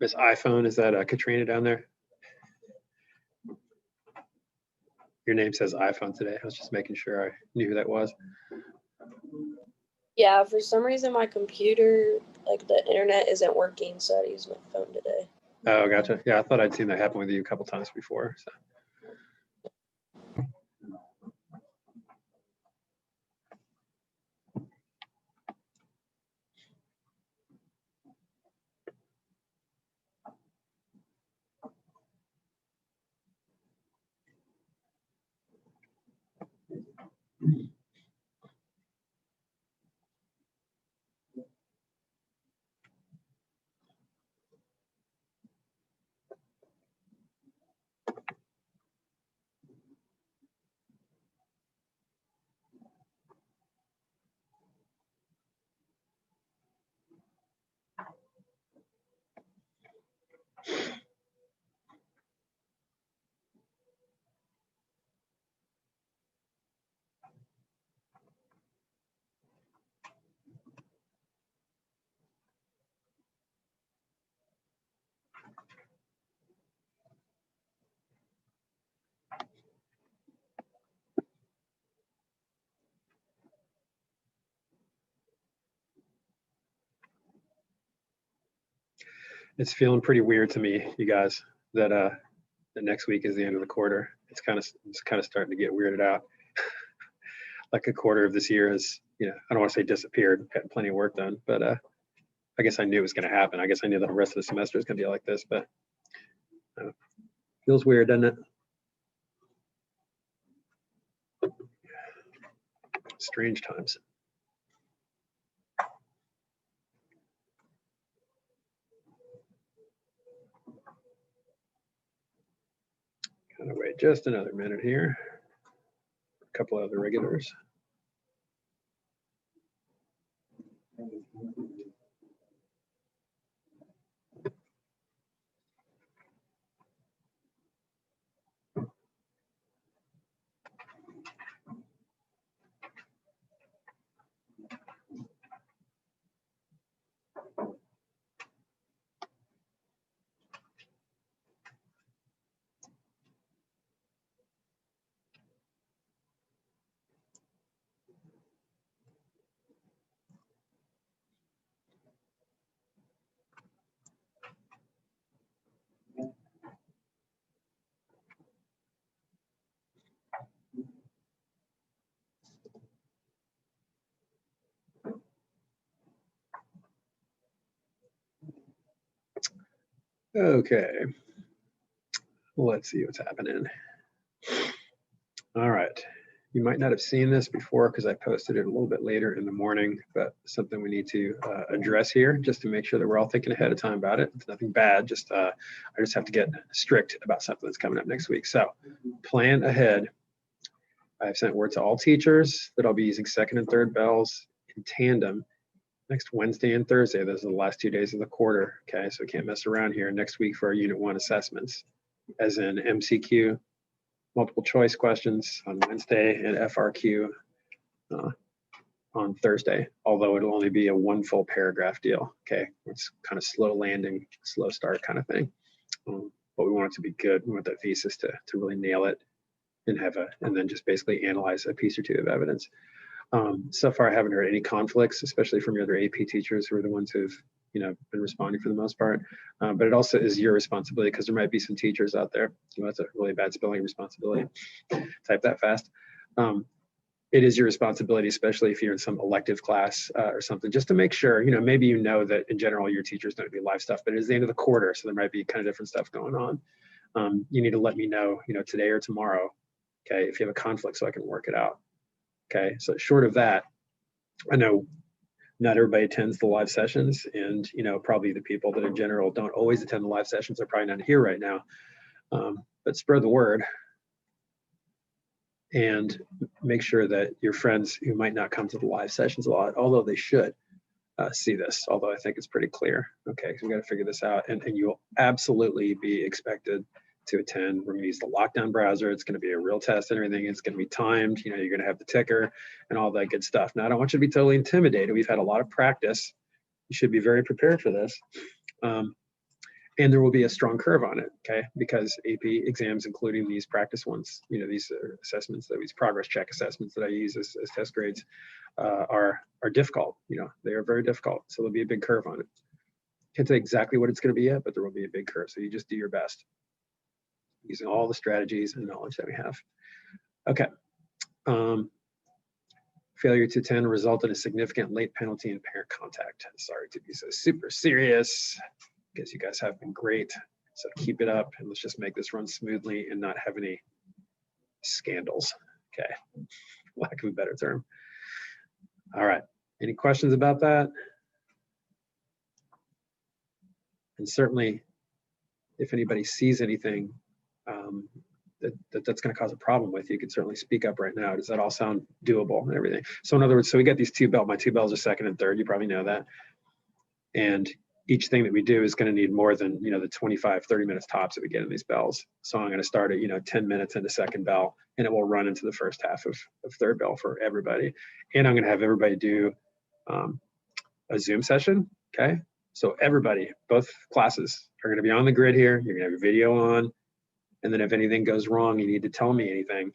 Miss iPhone, is that Katrina down there? Your name says iPhone today. I was just making sure I knew who that was. Yeah, for some reason my computer, like the internet isn't working, so I use my phone today. Oh, gotcha. Yeah, I thought I'd seen that happen with you a couple times before. So. It's feeling pretty weird to me, you guys, that the next week is the end of the quarter. It's kind of starting to get weirded out. Like a quarter of this year has, I don't want to say disappeared. Had plenty of work done, but I guess I knew it was going to happen. I guess I knew that the rest of the semester is going to be like this, but feels weird, doesn't it? Strange times. Gonna wait just another minute here. A couple other regulars. Okay, let's see what's happening. All right, you might not have seen this before because I posted it a little bit later in the morning, but something we need to address here just to make sure that we're all thinking ahead of time about it. It's nothing bad, just I just have to get strict about something that's coming up next week. So plan ahead. I've sent word to all teachers that I'll be using second and third bells in tandem next Wednesday and Thursday. Those are the last 2 days of the quarter. Okay, so we can't mess around here. Next week for our Unit 1 assessments, as in MCQ, multiple choice questions on Wednesday, and FRQ on Thursday, although it'll only be a one full paragraph deal. Okay, it's kind of slow landing, slow start kind of thing. But we want it to be good. We want that thesis to really nail it and and then just basically analyze a piece or two of evidence. So far, I haven't heard any conflicts, especially from your other AP teachers who are the ones who've been responding for the most part. But it also is your responsibility because there might be some teachers out there. That's a really bad spelling, responsibility. Type that fast. It is your responsibility, especially if you're in some elective class or something, just to make sure, maybe that in general your teachers don't do live stuff, but it is the end of the quarter, so there might be kind of different stuff going on. You need to let me know, today or tomorrow, okay, if you have a conflict so I can work it out. Okay, so short of that, I know not everybody attends the live sessions, and probably the people that in general don't always attend the live sessions are probably not here right now. But spread the word and make sure that your friends who might not come to the live sessions a lot, although they should, see this, although I think it's pretty clear. Okay, so we got to figure this out, and you'll absolutely be expected to attend. We're going to use the lockdown browser. It's going to be a real test and everything. It's going to be timed. You're going to have the ticker and all that good stuff. Now, I don't want you to be totally intimidated. We've had a lot of practice. You should be very prepared for this. And there will be a strong curve on it, okay? Because AP exams, including these practice ones, these assessments, these progress check assessments that I use as test grades, are difficult. They are very difficult. So there'll be a big curve on it. Can't say exactly what it's going to be yet, but there will be a big curve. So you just do your best using all the strategies and knowledge that we have. Okay. Failure to attend result in a significant late penalty and parent contact. Sorry to be so super serious, because you guys have been great. So keep it up, and let's just make this run smoothly and not have any scandals. Okay, lack of a better term. All right, any questions about that? And certainly, if anybody sees anything that's going to cause a problem with, you could certainly speak up right now. Does that all sound doable and everything? So in other words, so we got these my two bells are second and third. You probably know that. And each thing that we do is going to need more than the 25, 30 minutes tops that we get in these bells. So I'm going to start at 10 minutes into second bell, and it will run into the first half of third bell for everybody. And I'm going to have everybody do a Zoom session. Okay, so everybody, both classes are going to be on the grid here. You're going to have your video on. And then if anything goes wrong, you need to tell me anything,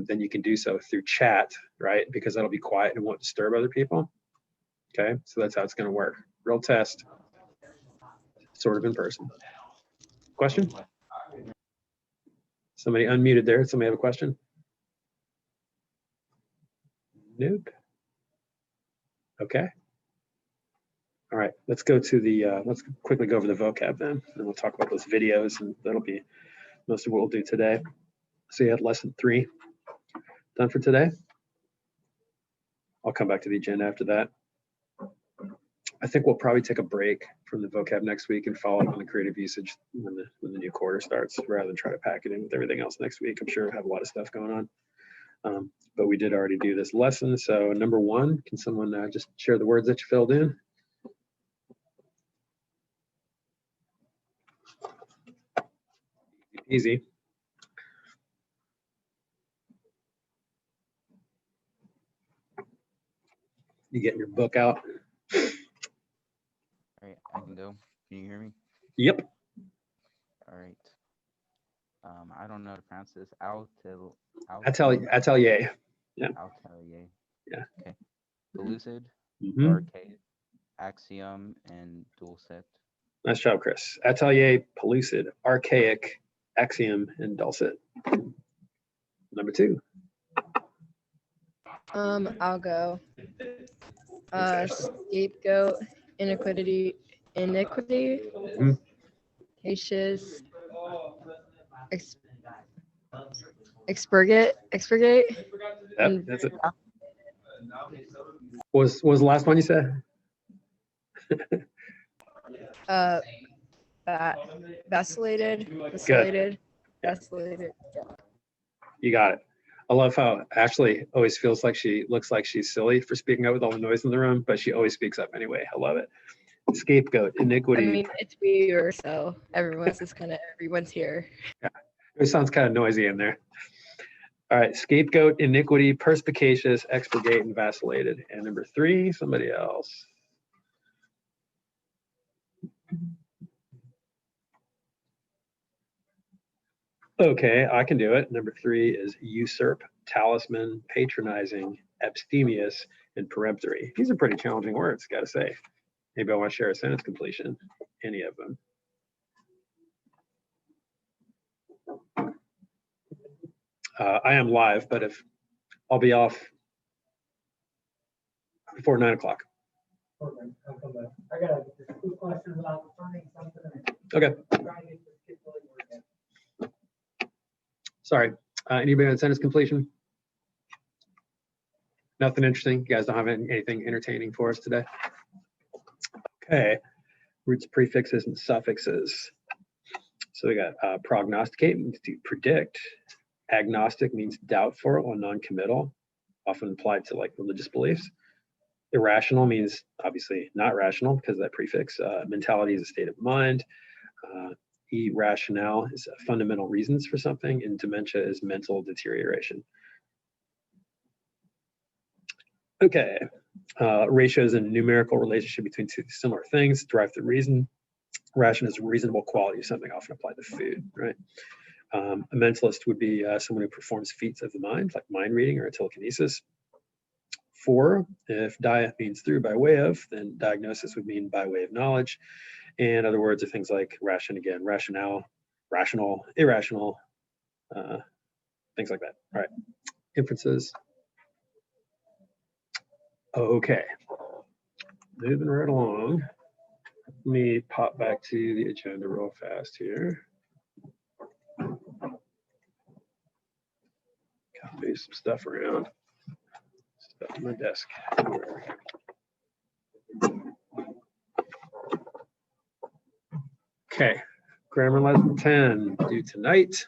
then you can do so through chat, right? Because that'll be quiet and won't disturb other people. Okay, so that's how it's going to work. Real test, sort of in person. Question? Somebody unmuted there. Somebody have a question? Nope. Okay. All right, let's go to the, let's quickly go over the vocab then, and we'll talk about those videos, and that'll be most of what we'll do today. So you had lesson 3 done for today. I'll come back to the agenda after that. I think we'll probably take a break from the vocab next week and follow up on the creative usage when the new quarter starts, rather than try to pack it in with everything else next week. I'm sure we'll have a lot of stuff going But we did already do this lesson. So number 1, can someone just share the words that you filled in? Easy. You getting your book out? All right, I can go. Can you hear me? Yep. All right. I don't know how to pronounce this. Atelier. Yeah. Atelier. Yeah. Okay. Pellucid, Mm-hmm. archaic, axiom, and dulcet. Nice job, Chris. Atelier, pellucid, archaic, axiom, and dulcet. Number 2. I'll go. Okay. Scapegoat, iniquity, Mhm. cautious, expurgate. Yep, that's it. What was the last one you said? Vacillated. Good. Vacillated. Yeah. You got it. I love how Ashley always feels like she looks like she's silly for speaking up with all the noise in the room, but she always speaks up anyway. I love it. Scapegoat, iniquity. I mean, it's weird, so everyone's here. Yeah, it sounds kind of noisy in there. All right, scapegoat, iniquity, perspicacious, expurgate, and vacillated. And number 3, somebody else. Okay, I can do it. Number 3 is usurp, talisman, patronizing, abstemious, and peremptory. These are pretty challenging words, gotta say. Maybe I want to share a sentence completion, any of them. I am live, but if I'll be off before 9 o'clock. I got just a quick question about learning something. Okay. Sorry. Anybody on sentence completion? Nothing interesting? You guys don't have anything entertaining for us today? Okay. Roots, prefixes, and suffixes. So we got prognosticate, means to predict. Agnostic means doubtful or non-committal, often applied to like religious beliefs. Irrational means obviously not rational because of that prefix. Mentality is a state of mind. Irrationale is fundamental reasons for something, and dementia is mental deterioration. Okay, ratios and numerical relationship between two similar things derived through reason. Ration is a reasonable quality of something, often applied to food, right? A mentalist would be someone who performs feats of the mind, like mind reading or telekinesis. 4, if dia means through by way of, then diagnosis would mean by way of knowledge. And other words are things like ration again, rationale, rational, irrational, things like that. All right, inferences. Okay, moving right along. Let me pop back to the agenda real fast here. Copy some stuff around. Stuff on my desk. Okay, grammar lesson 10 due tonight.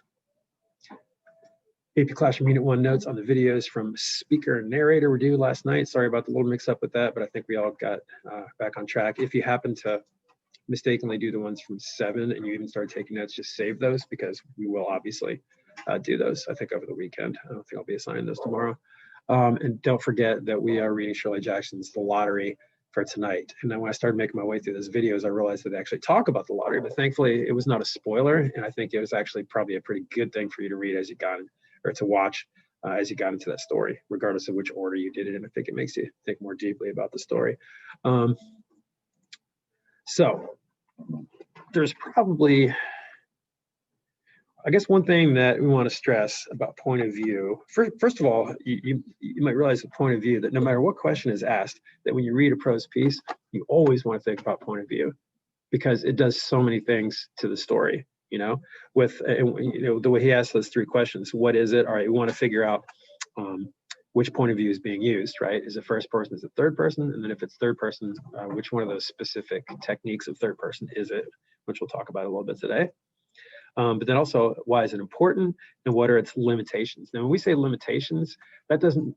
AP Classroom Unit 1 notes on the videos from speaker and narrator were due last night. Sorry about the little mix up with that, but I think we all got back on track. If you happen to mistakenly do the ones from 7 and you even start taking notes, just save those because we will obviously do those, I think, over the weekend. I don't think I'll be assigning those tomorrow. And don't forget that we are reading Shirley Jackson's The Lottery for tonight. And then when I started making my way through those videos, I realized that they actually talk about the lottery, but thankfully it was not a spoiler. And I think it was actually probably a pretty good thing for you to read as you got in, or to watch as you got into that story, regardless of which order you did it in. I think it makes you think more deeply about the story. So there's probably, I guess, one thing that we want to stress about point of view. First of all, you might realize the point of view that no matter what question is asked, that when you read a prose piece, you always want to think about point of view because it does so many things to the story. You know, with the way he asked those 3 questions, what is it? All right, we want to figure out which point of view is being used, right? Is it first person? Is it third person? And then if it's third person, which one of those specific techniques of third person is it? Which we'll talk about a little bit today. but then also why is it important and what are its limitations? Now, when we say limitations, that doesn't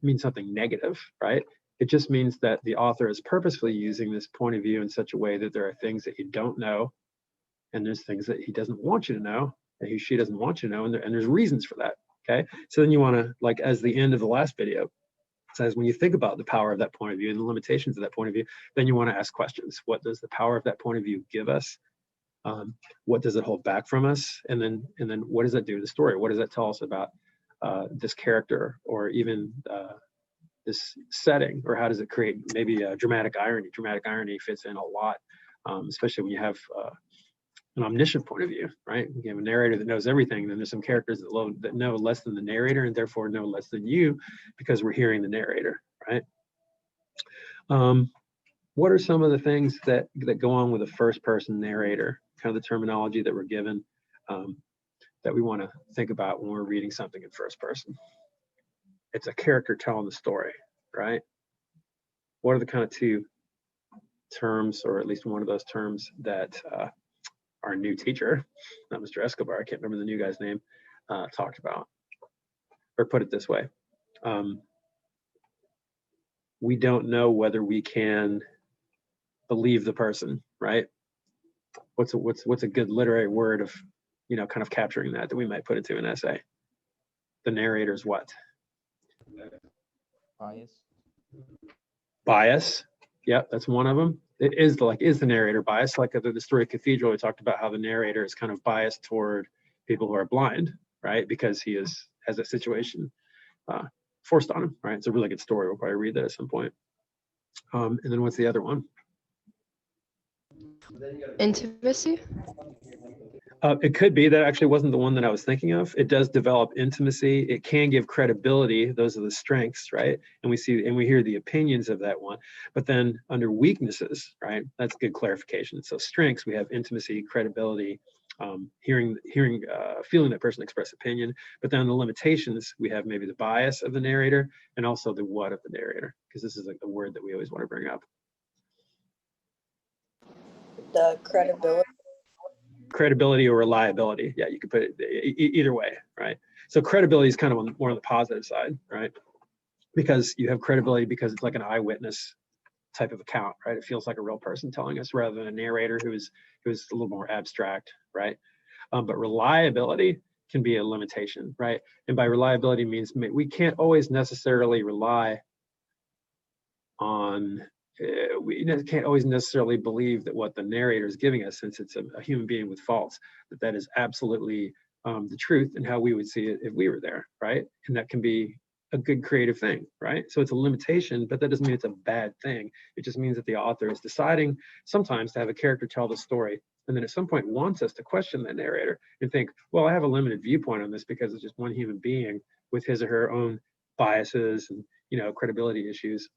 mean something negative, right? It just means that the author is purposefully using this point of view in such a way that there are things that you don't know, and there's things that he doesn't want you to know, that he, she doesn't want you to know, and there's reasons for that. Okay, so then you want to, like, as the end of the last video says, when you think about the power of that point of view and the limitations of that point of view, then you want to ask questions. What does the power of that point of view give us? What does it hold back from us? And then what does that do to the story? What does that tell us about this character, or even this setting, or how does it create maybe a dramatic irony? Dramatic irony fits in a lot, especially when you have an omniscient point of view, right? You have a narrator that knows everything, then there's some characters that know less than the narrator, and therefore know less than you, because we're hearing the narrator, right? What are some of the things that go on with a first-person narrator, kind of the terminology that we're given, that we want to think about when we're reading something in first person? It's a character telling the story, right? What are the kind of two terms, or at least one of those terms, that our new teacher, not Mr. Escobar, I can't remember the new guy's name, talked about, or put it this way. We don't know whether we can believe the person, right? What's a good literary word of, you know, kind of capturing that we might put into an essay? The narrator's what? Bias. Bias. Yeah, that's one of them. It is the narrator biased? Like the story of Cathedral, we talked about how the narrator is kind of biased toward people who are blind, right? Because he has a situation forced on him, right? It's a really good story. We'll probably read that at some point. And then what's the other one? Intimacy? It could be. That actually wasn't the one that I was thinking of. It does develop intimacy. It can give credibility. Those are the strengths, right? And we hear the opinions of that one. But then under weaknesses, right? That's good clarification. So strengths, we have intimacy, credibility, feeling that person express opinion. But then the limitations, we have maybe the bias of the narrator, and also the what of the narrator, because this is like the word that we always want to bring up. The credibility. Credibility or reliability. Yeah, you could put it either way, right? So credibility is kind of more on the positive side, right? Because you have credibility because it's like an eyewitness type of account, right? It feels like a real person telling us, rather than a narrator who is a little more abstract, right? But reliability can be a limitation, right? And by reliability means we can't always necessarily rely on, we can't always necessarily believe that what the narrator is giving us, since it's a human being with faults, that is absolutely the truth and how we would see it if we were there, right? And that can be a good creative thing, right? So it's a limitation, but that doesn't mean it's a bad thing. It just means that the author is deciding sometimes to have a character tell the story, and then at some point wants us to question that narrator and think, well, I have a limited viewpoint on this because it's just one human being with his or her own biases and, you know, credibility issues,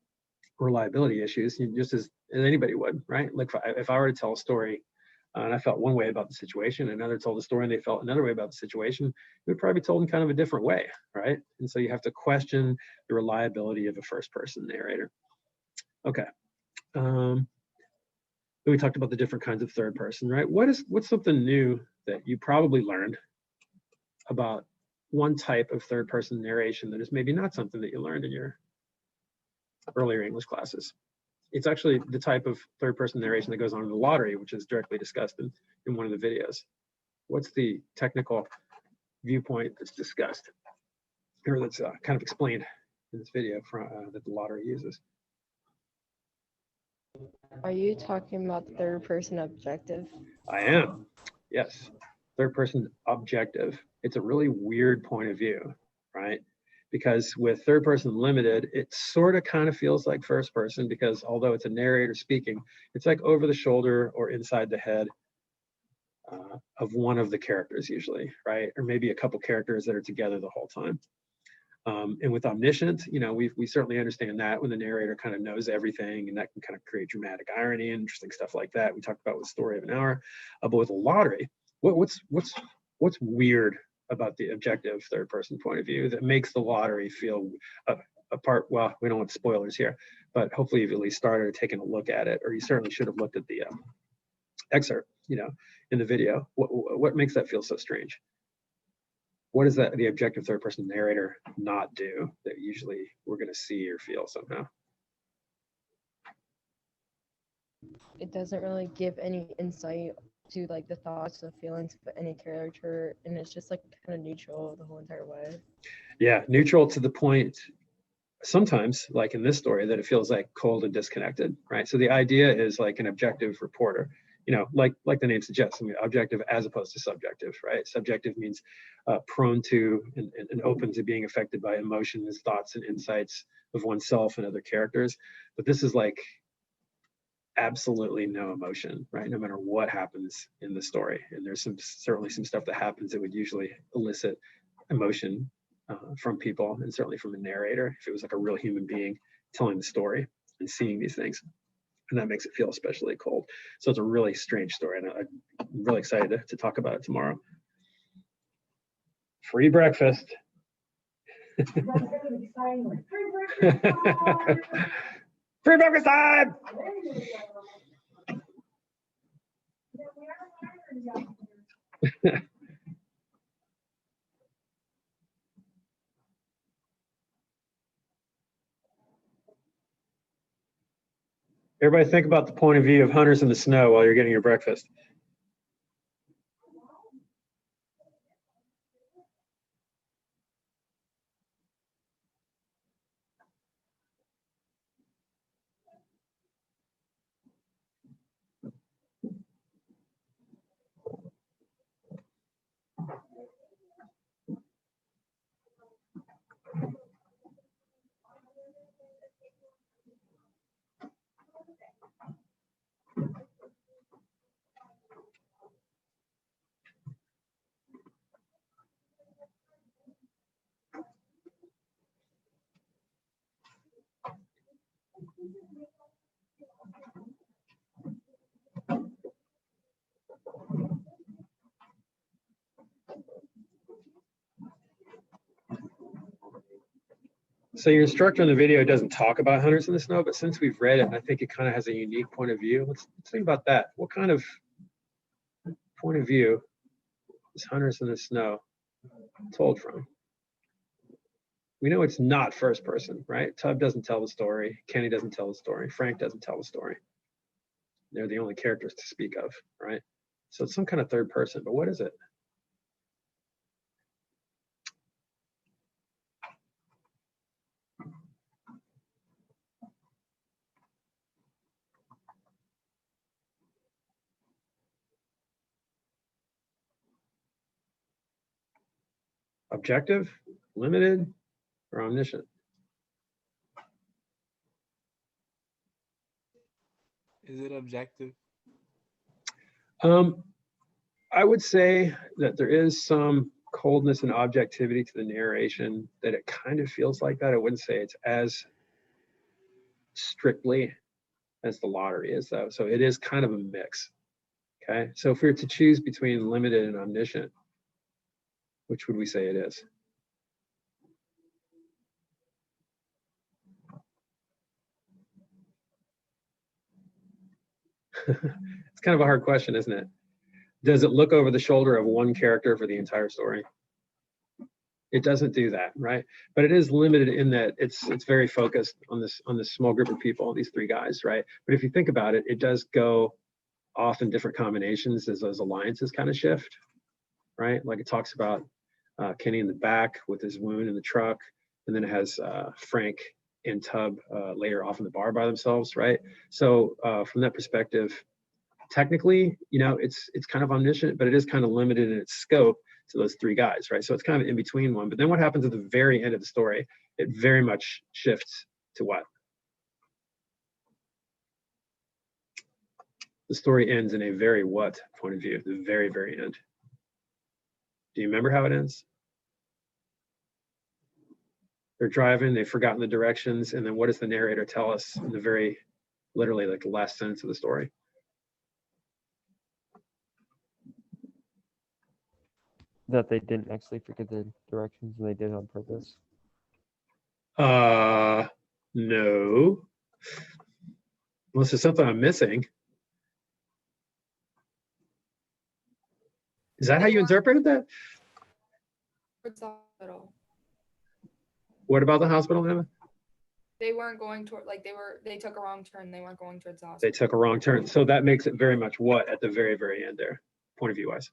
reliability issues, just as anybody would, right? Like if I were to tell a story and I felt one way about the situation, another told a story and they felt another way about the situation, it would probably be told in kind of a different way, right? And so you have to question the reliability of a first-person narrator. Okay. Then we talked about the different kinds of third person, right? What's something new that you probably learned about one type of third-person narration that is maybe not something that you learned in your earlier English classes? It's actually the type of third-person narration that goes on in the lottery, which is directly discussed in one of the videos. What's the technical viewpoint that's discussed, or that's kind of explained in this video that the lottery uses? Are you talking about third person objective? I am, yes. Third-person objective. It's a really weird point of view, right? Because with third person limited, it sort of kind of feels like first person, because although it's a narrator speaking, it's like over the shoulder or inside the head of one of the characters usually, right? Or maybe a couple characters that are together the whole time. And with omniscient, you know, we certainly understand that when the narrator kind of knows everything, and that can kind of create dramatic irony and interesting stuff like that. We talked about with Story of an Hour, but with a lottery, what's weird about the objective third person point of view that makes the lottery feel apart? Well, we don't want spoilers here, but hopefully you've at least started taking a look at it, or you certainly should have looked at the excerpt, you know, in the video? What makes that feel so strange? What does the objective third person narrator not do that usually we're going to see or feel somehow? It doesn't really give any insight to like the thoughts and feelings of any character, and it's just like kind of neutral the whole entire way. Yeah, neutral to the point sometimes, like in this story, that it feels like cold and disconnected, right? So the idea is like an objective reporter, you know, like the name suggests, I mean, objective as opposed to subjective, right? Subjective means prone to and open to being affected by emotions, thoughts, and insights of oneself and other characters. But this is like absolutely no emotion, right? No matter what happens in the story. And there's certainly some stuff that happens that would usually elicit emotion from people, and certainly from a narrator if it was like a real human being telling the story and seeing these things. And that makes it feel especially cold. So it's a really strange story, and I'm really excited to talk about it tomorrow. Free breakfast. That's really exciting, like, free breakfast time! Free breakfast time! There you go. Yeah, we are hiring down here. Everybody think about the point of view of hunters in the snow while you're getting your breakfast. So your instructor in the video doesn't talk about hunters in the snow, but since we've read it, I think it kind of has a unique point of view. Let's think about that. What kind of point of view is hunters in the snow told from? We know it's not first person, right? Tub doesn't tell the story. Kenny doesn't tell the story. Frank doesn't tell the story. They're the only characters to speak of, right? So it's some kind of third person, but what is it? Objective, limited, or omniscient? Is it objective? I would say that there is some coldness and objectivity to the narration, that it kind of feels like that. I wouldn't say it's as strictly as the lottery is, though. So it is kind of a mix. Okay, so if we were to choose between limited and omniscient, which would we say it is? It's kind of a hard question, isn't it? Does it look over the shoulder of one character for the entire story? It doesn't do that, right? But it is limited in that it's very focused on this small group of people, these three guys, right? But if you think about it, it does go off in different combinations as those alliances kind of shift, right? Like it talks about Kenny in the back with his wound in the truck, and then it has Frank and Tub later off in the bar by themselves, right? So from that perspective, technically, you know, it's kind of omniscient, but it is kind of limited in its scope to those three guys, right? So it's kind of in between one. But then what happens at the very end of the story? It very much shifts to what? The story ends in a very what point of view? The very, very end. Do you remember how it ends? They're driving, they've forgotten the directions, and then what does the narrator tell us in the very, literally like the last sentence of the story? That they didn't actually forget the directions and they did it on purpose. No. Unless there's something I'm missing. Is that how you interpreted that? Towards the hospital. What about the hospital, Emma? They weren't going toward, like, they took a wrong turn. They weren't going towards the They hospital. took a wrong turn. So that makes it very much what at the very, very end there, point of view wise.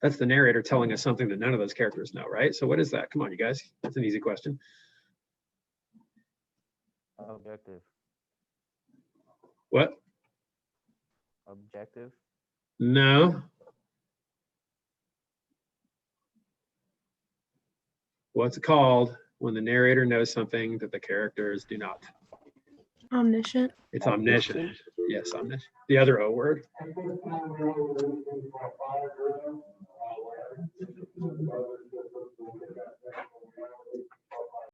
That's the narrator telling us something that none of those characters know, right? So what is that? Come on, you guys. That's an easy question. Objective. What? Objective. No. What's it called when the narrator knows something that the characters do not? Omniscient. It's omniscient. Yes, omniscient. The other O word.